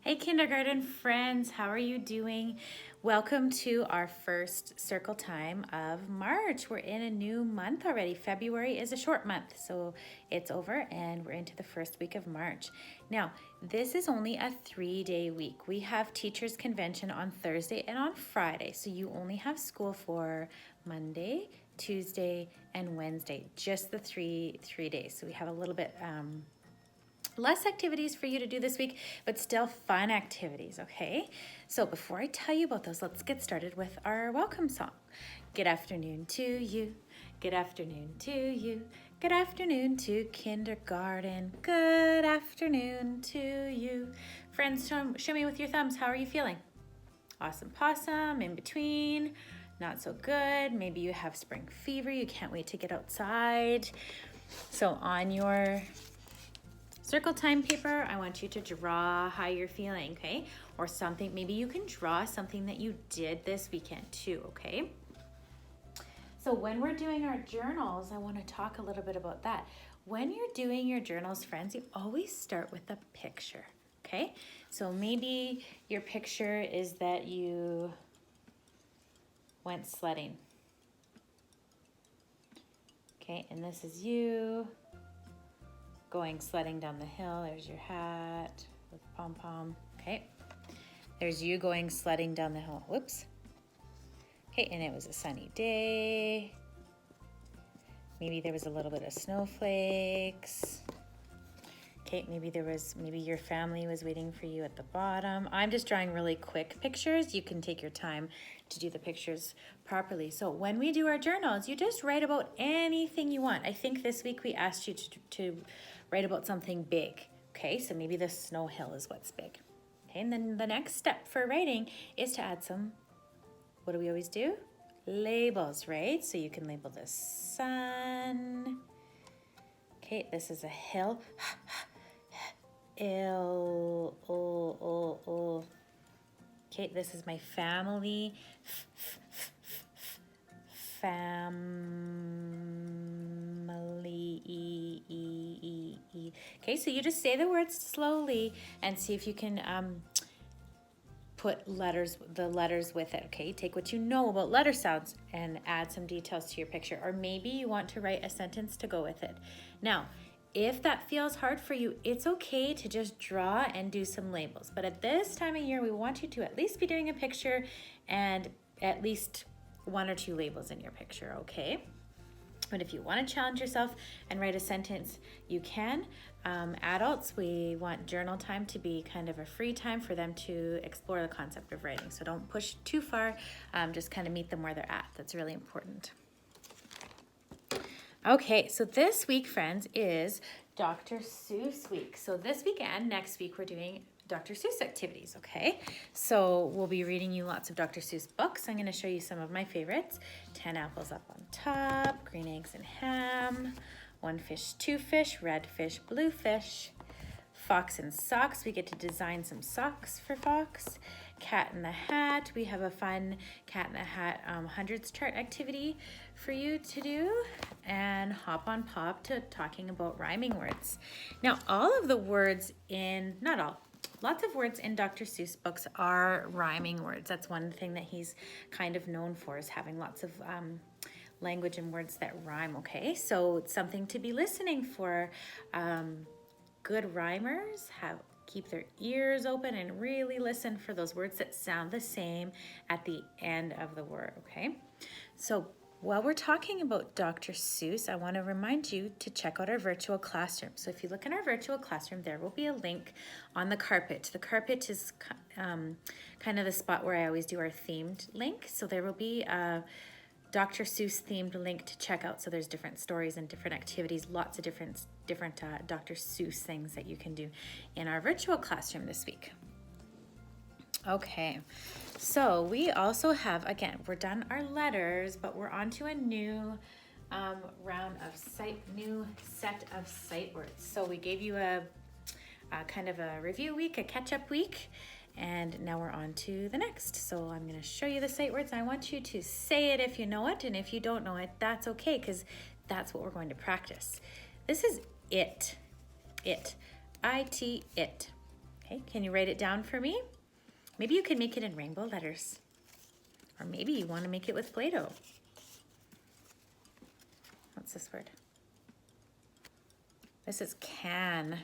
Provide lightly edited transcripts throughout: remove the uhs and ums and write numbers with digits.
Hey kindergarten friends, how are you doing? Welcome to our first circle time of March. We're in a new month already. February is a short month, so it's over and we're into the first week of March. Now, this is only a 3-day week. We have teachers convention on Thursday and on Friday, so you only have school for Monday, Tuesday, and Wednesday, just the three days. So we have a little bit less activities for you to do this week, but still fun activities, okay? So before I tell you about those, let's get started with our welcome song. Good afternoon to you. Good afternoon to you. Good afternoon to kindergarten. Good afternoon to you. Friends, show me with your thumbs. How are you feeling? Awesome possum, in between, not so good. Maybe you have spring fever. You can't wait to get outside. So on your circle time paper, I want you to draw how you're feeling, okay? Or something, maybe you can draw something that you did this weekend too, okay? So when we're doing our journals, I want to talk a little bit about that. When you're doing your journals, friends, you always start with a picture, okay? So maybe your picture is that you went sledding. Okay, and this is you going sledding down the hill. There's your hat with pom-pom. Okay. There's you going sledding down the hill. Whoops. Okay, and it was a sunny day. Maybe there was a little bit of snowflakes. Okay, maybe your family was waiting for you at the bottom. I'm just drawing really quick pictures. You can take your time to do the pictures properly. So when we do our journals, you just write about anything you want. I think this week we asked you to write about something big. Okay, so maybe the snow hill is what's big. Okay, and then the next step for writing is to add some, what do we always do? Labels, right? So you can label the sun. Okay, this is a hill. Okay, this is my family. Family. Okay, so you just say the words slowly and see if you can put the letters with it, okay? Take what you know about letter sounds and add some details to your picture. Or maybe you want to write a sentence to go with it. Now, if that feels hard for you, it's okay to just draw and do some labels. But at this time of year, we want you to at least be doing a picture and at least 1 or 2 labels in your picture, okay? But if you want to challenge yourself and write a sentence, you can. Adults, we want journal time to be kind of a free time for them to explore the concept of writing. So don't push too far, just kind of meet them where they're at. That's really important. Okay, so this week, friends, is Dr. Seuss week. So this week and next week, we're doing Dr. Seuss activities, okay? So we'll be reading you lots of Dr. Seuss books. I'm going to show you some of my favorites. 10 apples up on top, green eggs and ham, 1 fish, 2 fish, red fish, blue fish, Fox and Socks. We get to design some socks for Fox. Cat in the Hat. We have a fun Cat in the Hat hundreds chart activity for you to do. And Hop on Pop to talking about rhyming words. Now, all of the words in, not all, lots of words in Dr. Seuss books are rhyming words. That's one thing that he's kind of known for, is having lots of language and words that rhyme, okay? So it's something to be listening for. Good rhymers keep their ears open and really listen for those words that sound the same at the end of the word, okay? So while we're talking about Dr. Seuss, I want to remind you to check out our virtual classroom. So if you look in our virtual classroom, there will be a link on the carpet. The carpet is kind of the spot where I always do our themed link. So there will be a Dr. Seuss themed link to check out. So there's different stories and different activities, lots of different Dr. Seuss things that you can do in our virtual classroom this week. Okay, so we also have, again, we're done our letters, but we're on to a new round of new set of sight words. So we gave you a kind of a review week, a catch-up week, and now we're on to the next. So I'm going to show you the sight words. I want you to say it if you know it, and if you don't know it, that's okay, because that's what we're going to practice. This is it. It. I-T, it. Okay, can you write it down for me? Maybe you could make it in rainbow letters. Or maybe you want to make it with Play-Doh. What's this word? This is can.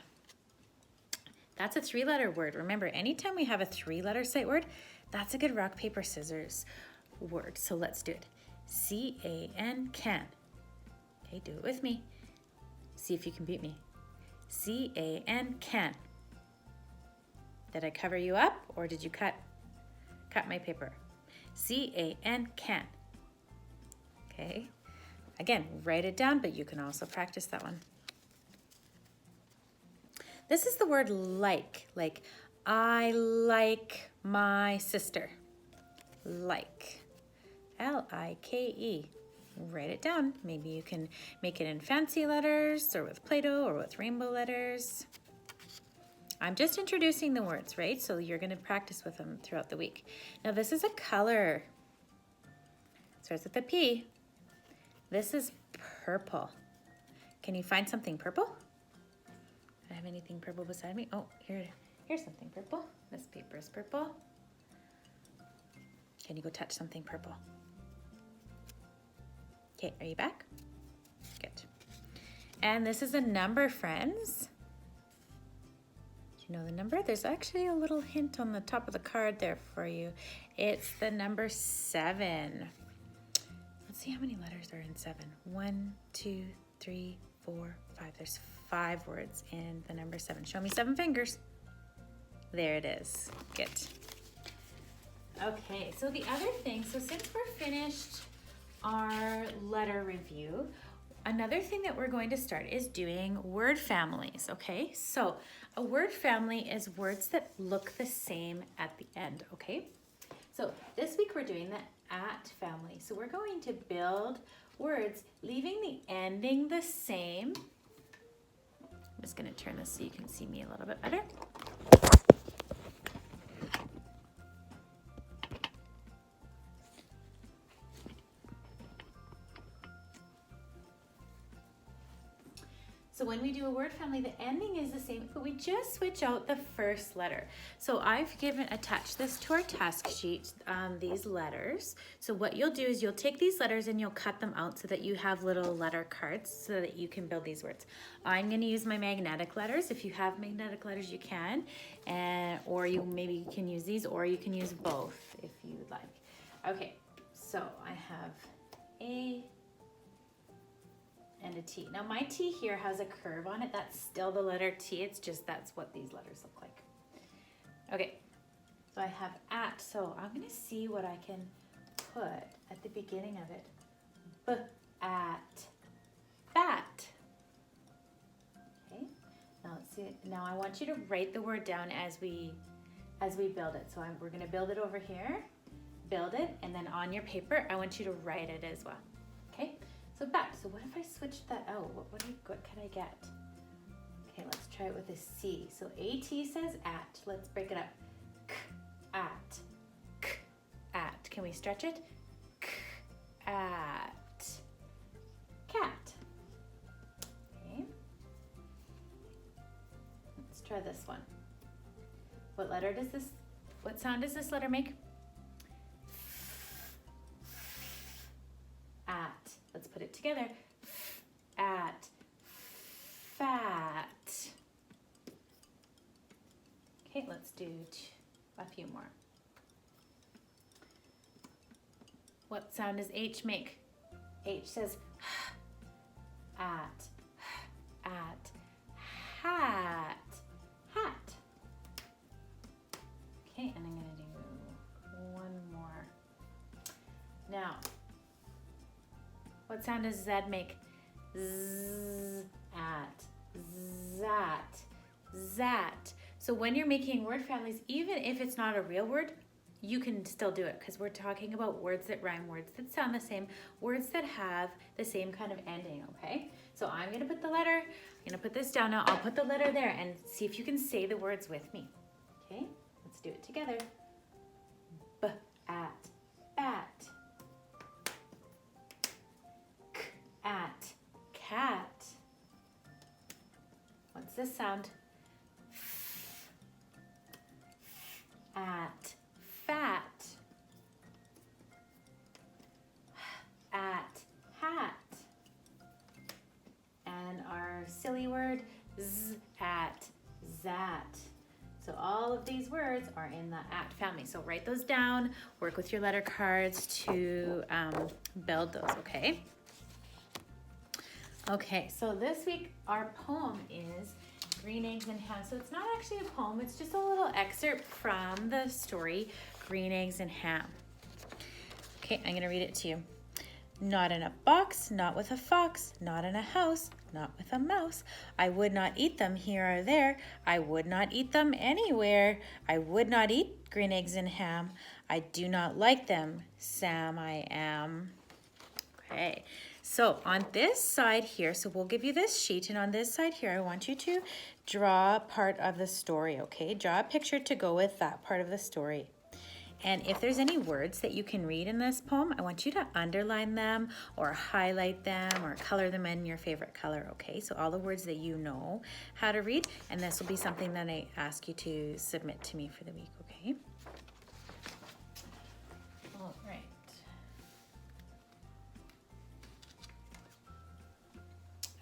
That's a 3-letter word. Remember, anytime we have a 3-letter sight word, that's a good rock, paper, scissors word. So let's do it. C-A-N, can. Okay, do it with me. See if you can beat me. C-A-N, can. Did I cover you up or did you cut my paper? C-A-N, can. Okay. Again, write it down, but you can also practice that one. This is the word like I like my sister. Like. L-I-K-E. Write it down. Maybe you can make it in fancy letters or with Play-Doh or with rainbow letters. I'm just introducing the words, right? So you're going to practice with them throughout the week. Now this is a color. It starts with a P. This is purple. Can you find something purple? Do I have anything purple beside me? Oh, here's something purple. This paper is purple. Can you go touch something purple? Okay, are you back? Good. And this is a number, friends. Do you know the number? There's actually a little hint on the top of the card there for you. It's the number 7. Let's see how many letters are in 7. 1, 2, 3, 4, 5. There's 5 words in the number 7. Show me 7 fingers. There it is. Good. Okay, so the other thing, so since we're finished our letter review, another thing that we're going to start is doing word families, okay? So a word family is words that look the same at the end, okay? So this week we're doing the at family. So we're going to build words, leaving the ending the same. I'm just gonna turn this so you can see me a little bit better. So when we do a word family, the ending is the same, but we just switch out the first letter. So I've attached this to our task sheet, these letters. So what you'll do is you'll take these letters and you'll cut them out so that you have little letter cards so that you can build these words. I'm gonna use my magnetic letters. If you have magnetic letters, you can, or you maybe can use these, or you can use both if you would like. Okay, so I have A, and a T. Now my T here has a curve on it. That's still the letter T. It's just that's what these letters look like. Okay, so I have at. So I'm gonna see what I can put at the beginning of it. B-at, bat. Okay, now let's see. Now I want you to write the word down as we build it. So we're gonna build it over here, build it, and then on your paper, I want you to write it as well, okay? So back, so what if I switch that out? What can I get? Okay, let's try it with a C. So AT says at. Let's break it up. K, at. K, at. Can we stretch it? K, at. Cat. Okay. Let's try this one. What sound does this letter make? At. Let's put it together. At. Fat. Okay, let's do a few more. What sound does H make? H says at. Hat. Hat. Okay, and I'm gonna do one more. Now, what sound does Z make? Z, at, zat, zat. So when you're making word families, even if it's not a real word, you can still do it because we're talking about words that rhyme, words that sound the same, words that have the same kind of ending, okay? So I'm gonna put the letter, I'm gonna put this down now. I'll put the letter there and see if you can say the words with me, okay? Let's do it together. B, at, bat. At, cat. What's this sound? at, fat, at, hat. And our silly word, z, at, zat. So all of these words are in the at family. So write those down, work with your letter cards to build those, okay? Okay, so this week our poem is Green Eggs and Ham. So it's not actually a poem, it's just a little excerpt from the story Green Eggs and Ham. Okay, I'm gonna read it to you. Not in a box, not with a fox, not in a house, not with a mouse. I would not eat them here or there. I would not eat them anywhere. I would not eat green eggs and ham. I do not like them, Sam I am. Okay, so on this side here, so we'll give you this sheet, and on this side here, I want you to draw part of the story, okay? Draw a picture to go with that part of the story. And if there's any words that you can read in this poem, I want you to underline them or highlight them or color them in your favorite color, okay? So all the words that you know how to read, and this will be something that I ask you to submit to me for the week, okay? All right.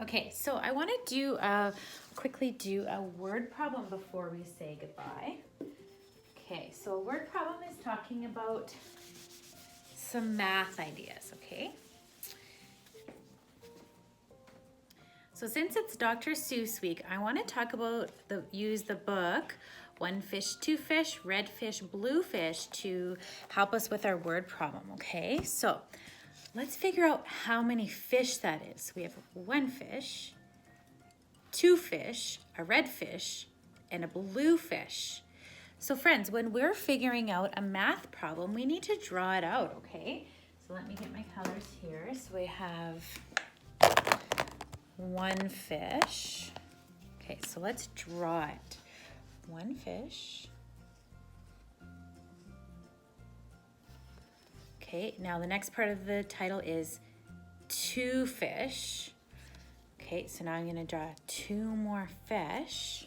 Okay, so I want to quickly do a word problem before we say goodbye. Okay, so a word problem is talking about some math ideas, okay? So since it's Dr. Seuss week, I want to talk about use the book One Fish, Two Fish, Red Fish, Blue Fish to help us with our word problem, okay? So let's figure out how many fish that is. We have one fish, two fish, a red fish, and a blue fish. So friends, when we're figuring out a math problem, we need to draw it out, okay? So let me get my colors here. So we have one fish. Okay, so let's draw it. One fish. Okay, now the next part of the title is two fish. Okay, so now I'm gonna draw two more fish.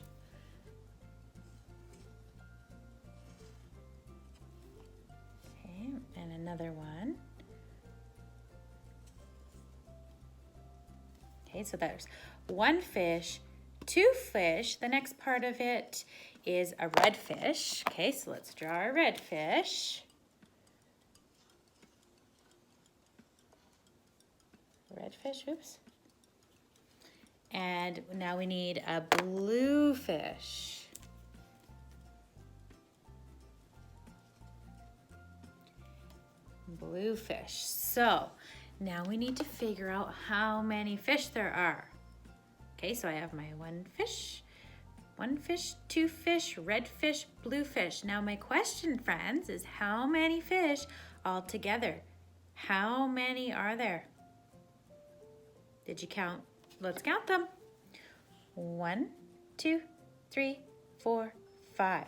And another one. Okay, so there's one fish, two fish. The next part of it is a red fish. Okay, so let's draw a red fish. Red fish, oops. And now we need a blue fish. Blue fish. So now we need to figure out how many fish there are. Okay, so I have my one fish, two fish, red fish, blue fish. Now my question, friends, is how many fish altogether? How many are there? Did you count? Let's count them. 1, 2, 3, 4, 5.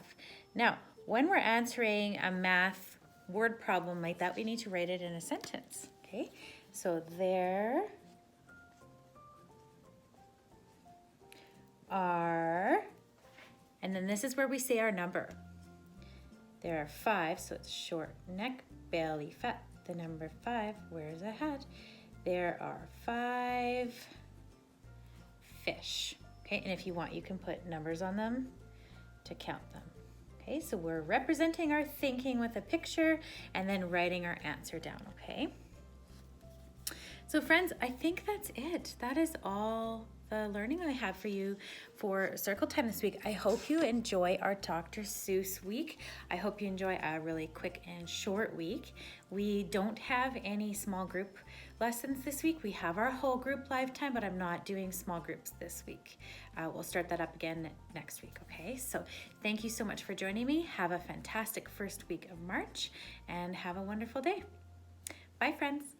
Now, when we're answering a math word problem like that, we need to write it in a sentence, okay? So there are, and then this is where we say our number. There are 5, so it's short neck, belly, fat. The number 5 wears a hat. There are 5 fish, okay? And if you want, you can put numbers on them to count them. Okay, so we're representing our thinking with a picture and then writing our answer down, okay? So friends, I think that's it. That is all the learning I have for you for Circle Time this week. I hope you enjoy our Dr. Seuss week. I hope you enjoy a really quick and short week. We don't have any small group lessons this week. We have our whole group live time, but I'm not doing small groups this week. We'll start that up again next week, okay? So thank you so much for joining me. Have a fantastic first week of March and have a wonderful day. Bye, friends.